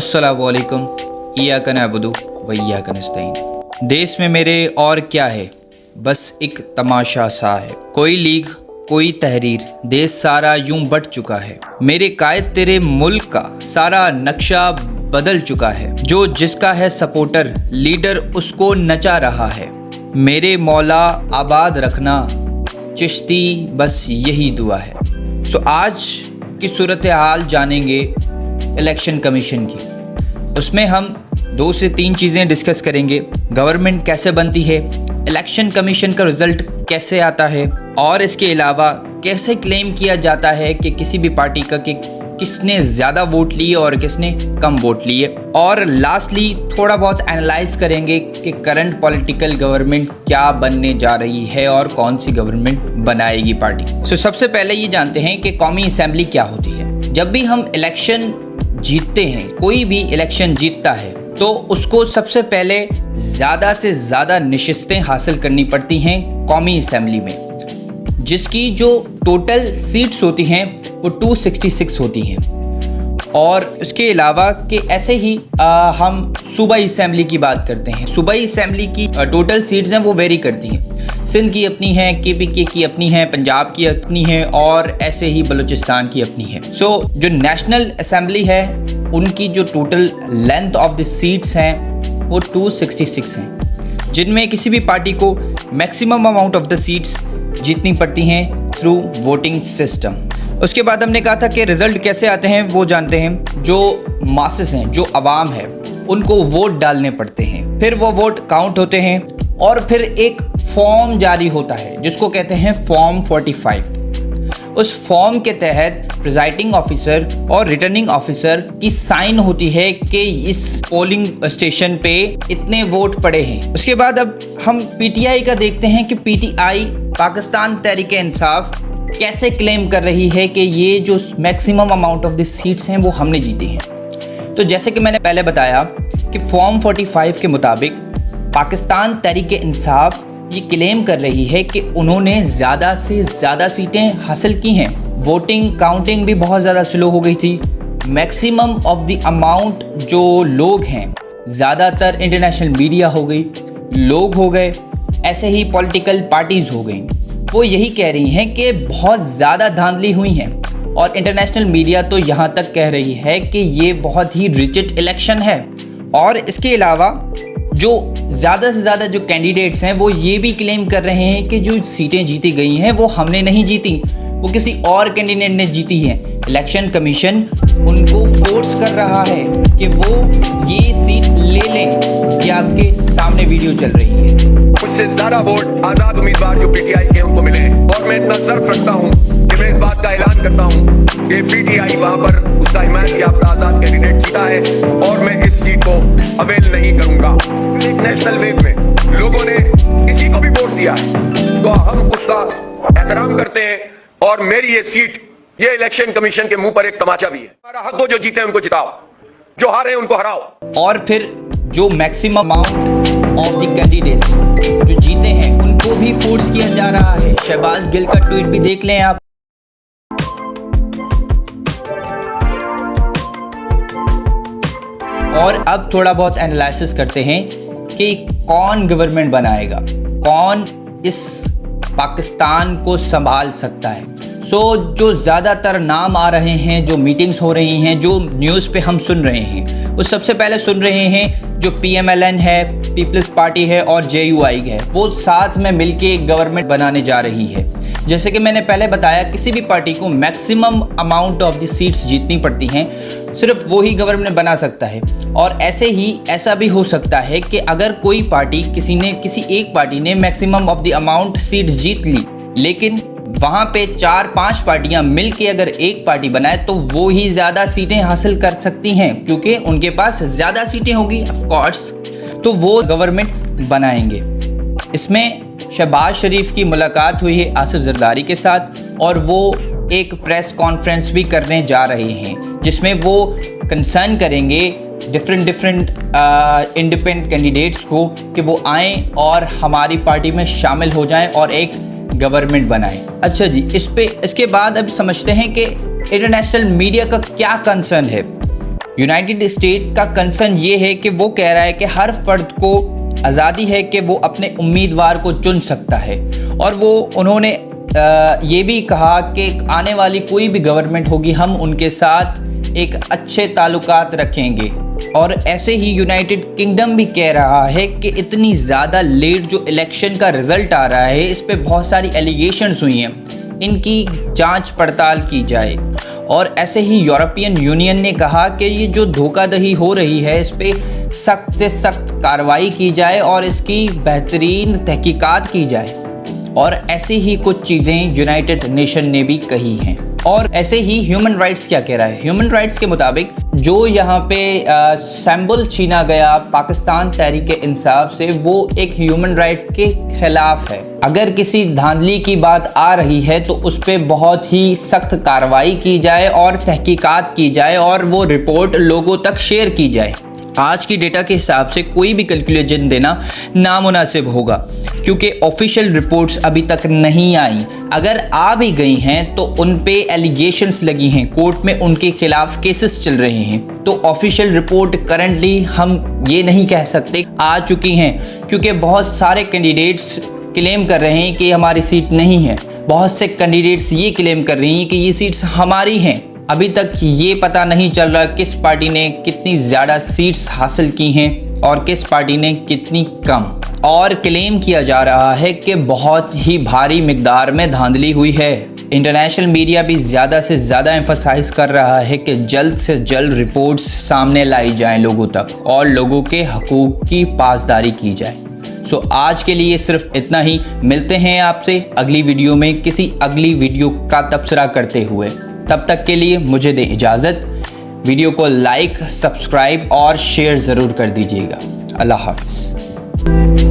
अस्सलामुअलैकुम, इय्याका नअबुदु व इय्याका नस्तईन। देश में मेरे और क्या है, बस एक तमाशा सा है। कोई लीग कोई तहरीर, देश सारा यूं बट चुका है। मेरे कायद तेरे मुल्क का सारा नक्शा बदल चुका है। जो जिसका है सपोर्टर, लीडर उसको नचा रहा है। मेरे मौला आबाद रखना चिश्ती, बस यही दुआ है। सो आज की सूरत हाल जानेंगे इलेक्शन कमीशन की। उसमें हम 2 से 3 चीज़ें डिस्कस करेंगे। गवर्नमेंट कैसे बनती है, इलेक्शन कमीशन का रिज़ल्ट कैसे आता है, और इसके अलावा कैसे क्लेम किया जाता है कि किसी भी पार्टी का कि किसने ज़्यादा वोट लिए और किसने कम वोट लिए। और लास्टली थोड़ा बहुत एनालाइज करेंगे कि करंट पॉलिटिकल गवर्नमेंट क्या बनने जा रही है और कौन सी गवर्नमेंट बनाएगी पार्टी। सो सबसे पहले ये जानते हैं कि कौमी असेंबली क्या होती है। जब भी हम इलेक्शन जीतते हैं, कोई भी इलेक्शन जीतता है, तो उसको सबसे पहले ज़्यादा से ज़्यादा नशिस्तें हासिल करनी पड़ती हैं कौमी असेंबली में, जिसकी जो टोटल सीट्स होती हैं वो 266 होती हैं। और उसके अलावा कि ऐसे ही हम सूबाई असेंबली की बात करते हैं। सूबाई असेंबली की टोटल सीट्स हैं वो वेरी करती हैं। सिंध की अपनी है, KPK की अपनी है, पंजाब की अपनी है, और ऐसे ही बलूचिस्तान की अपनी है। सो जो नेशनल असेंबली है उनकी जो total length of the seats हैं वो 266 हैं, जिनमें किसी भी पार्टी को maximum amount of the seats जीतनी पड़ती हैं थ्रू वोटिंग सिस्टम। उसके बाद हमने कहा था कि रिज़ल्ट कैसे आते हैं वो जानते हैं। जो मासेस हैं, जो आवाम है, उनको वोट डालने पड़ते हैं, फिर वो वोट काउंट होते हैं, और फिर एक फॉर्म जारी होता है जिसको कहते हैं फॉर्म 45। उस फॉर्म के तहत प्रिजाइडिंग ऑफिसर और रिटर्निंग ऑफिसर की साइन होती है कि इस पोलिंग स्टेशन पे इतने वोट पड़े हैं। उसके बाद अब हम PTI का देखते हैं कि PTI पाकिस्तान तहरीक इंसाफ कैसे क्लेम कर रही है कि ये जो maximum amount of the seats हैं वो हमने जीती हैं। तो जैसे कि मैंने पहले बताया कि फॉर्म 45 के मुताबिक पाकिस्तान तहरीक इंसाफ ये क्लेम कर रही है कि उन्होंने ज़्यादा से ज़्यादा सीटें हासिल की हैं। वोटिंग काउंटिंग भी बहुत ज़्यादा स्लो हो गई थी। मैक्सिमम ऑफ द अमाउंट जो लोग हैं, ज़्यादातर इंटरनेशनल मीडिया हो गई, लोग हो गए, ऐसे ही पॉलिटिकल पार्टीज़ हो गई, वो यही कह रही हैं कि बहुत ज़्यादा धांधली हुई हैं। और इंटरनेशनल मीडिया तो यहाँ तक कह रही है कि ये बहुत ही रिजिड इलेक्शन है। और इसके अलावा जो ज़्यादा से ज़्यादा जो कैंडिडेट्स हैं वो ये भी क्लेम कर रहे हैं कि जो सीटें जीती गई हैं वो हमने नहीं जीती, वो किसी और कैंडिडेट ने जीती हैं। इलेक्शन कमीशन उनको फोर्स कर रहा है कि वो ये सीट ले लें। ये आपके सामने वीडियो चल रही है। उससे ज़्यादा वोट आज़ाद उम्मीदवार जो PTI के उनको मिले, और मैं इतना ज़र्फ रखता हूँ कि मैं इस बात का ऐलान करता हूँ कि PTI वहाँ पर उसका हिमायत याफ्ता आज़ाद कैंडिडेट जीता है, और मैं इस सीट को अवेल नहीं करूँगा। एक नेशनल वेव में लोगों ने किसी को भी वोट दिया है तो हम उसका एहतराम करते हैं, और मेरी ये सीट, ये इलेक्शन कमीशन के मुंह पर एक तमाचा भी है। हमारा हक हो, जो जीते उनको जिताओ, जो हारे उनको हराओ। और फिर जो maximum amount of the candidates जो जीते हैं उनको भी फोर्स किया जा रहा है। शहबाज गिल का ट्वीट भी देख लें आप। और अब थोड़ा बहुत एनालिसिस करते हैं कि कौन गवर्नमेंट बनाएगा, कौन इस पाकिस्तान को संभाल सकता है। जो ज़्यादातर नाम आ रहे हैं, जो मीटिंग्स हो रही हैं, जो न्यूज़ पे हम सुन रहे हैं, वो सबसे पहले सुन रहे हैं जो PMLN है, पीपल्स पार्टी है, और JUI है, वो साथ में मिलके एक गवर्नमेंट बनाने जा रही है। जैसे कि मैंने पहले बताया, किसी भी पार्टी को maximum amount of the seats जीतनी पड़ती हैं, सिर्फ वो ही गवर्नमेंट बना सकता है। और ऐसे ही ऐसा भी हो सकता है कि अगर कोई पार्टी किसी एक पार्टी ने maximum of the amount seats जीत ली, लेकिन वहाँ पे 4-5 पार्टियाँ मिल के अगर एक पार्टी बनाए तो वो ही ज़्यादा सीटें हासिल कर सकती हैं, क्योंकि उनके पास ज़्यादा सीटें होगी ऑफ कोर्स, तो वो गवर्नमेंट बनाएंगे। इसमें शहबाज शरीफ की मुलाकात हुई है आसिफ जरदारी के साथ, और वो एक प्रेस कॉन्फ्रेंस भी करने जा रहे हैं जिसमें वो कंसर्न करेंगे डिफरेंट इंडिपेंडेंट कैंडिडेट्स को कि वो आएँ और हमारी पार्टी में शामिल हो जाएं और एक गवर्नमेंट बनाएं। अच्छा जी, इसके बाद अब समझते हैं कि इंटरनेशनल मीडिया का क्या कंसर्न है। यूनाइटेड स्टेट का कंसर्न ये है कि वो कह रहा है कि हर फर्द को आज़ादी है कि वो अपने उम्मीदवार को चुन सकता है, और वो उन्होंने ये भी कहा कि आने वाली कोई भी गवर्नमेंट होगी हम उनके साथ एक अच्छे ताल्लुकात रखेंगे। और ऐसे ही यूनाइटेड किंगडम भी कह रहा है कि इतनी ज़्यादा लेट जो इलेक्शन का रिज़ल्ट आ रहा है, इस पे बहुत सारी एलिगेशंस हुई हैं, इनकी जांच पड़ताल की जाए। और ऐसे ही यूरोपियन यूनियन ने कहा कि ये जो धोखाधड़ी हो रही है इस पे सख्त से सख्त कार्रवाई की जाए और इसकी बेहतरीन तहकीकात की जाए। और ऐसी ही कुछ चीज़ें यूनाइटेड नेशन ने भी कही हैं। और ऐसे ही ह्यूमन राइट्स क्या कह रहा है? ह्यूमन राइट्स के मुताबिक जो यहाँ पे सिंबल छीना गया पाकिस्तान तहरीक इंसाफ से, वो एक ह्यूमन राइट के खिलाफ है। अगर किसी धांधली की बात आ रही है तो उस पर बहुत ही सख्त कार्रवाई की जाए और तहकीकात की जाए और वो रिपोर्ट लोगों तक शेयर की जाए। आज की डेटा के हिसाब से कोई भी कैलकुलेशन देना नामुनासिब होगा, क्योंकि ऑफिशियल रिपोर्ट्स अभी तक नहीं आई। अगर आ भी गई हैं तो उन पे एलिगेशंस लगी हैं, कोर्ट में उनके खिलाफ केसेस चल रहे हैं। तो ऑफिशियल रिपोर्ट करंटली हम ये नहीं कह सकते आ चुकी हैं, क्योंकि बहुत सारे कैंडिडेट्स क्लेम कर रहे हैं कि हमारी सीट नहीं है। बहुत से कैंडिडेट्स ये क्लेम कर रही हैं कि ये सीट्स हमारी हैं। अभी तक ये पता नहीं चल रहा किस पार्टी ने कितनी ज़्यादा सीट्स हासिल की हैं और किस पार्टी ने कितनी कम। और क्लेम किया जा रहा है कि बहुत ही भारी मिकदार में धांधली हुई है। इंटरनेशनल मीडिया भी ज़्यादा से ज़्यादा एम्फसाइज कर रहा है कि जल्द से जल्द रिपोर्ट्स सामने लाई जाएं लोगों तक और लोगों के हकूक़ की पासदारी की जाए। सो आज के लिए सिर्फ इतना ही। मिलते हैं आपसे अगली वीडियो में किसी अगली वीडियो का तबसरा करते हुए। तब तक के लिए मुझे दें इजाज़त। वीडियो को लाइक, सब्सक्राइब और शेयर ज़रूर कर दीजिएगा। अल्लाह हाफ़िज़।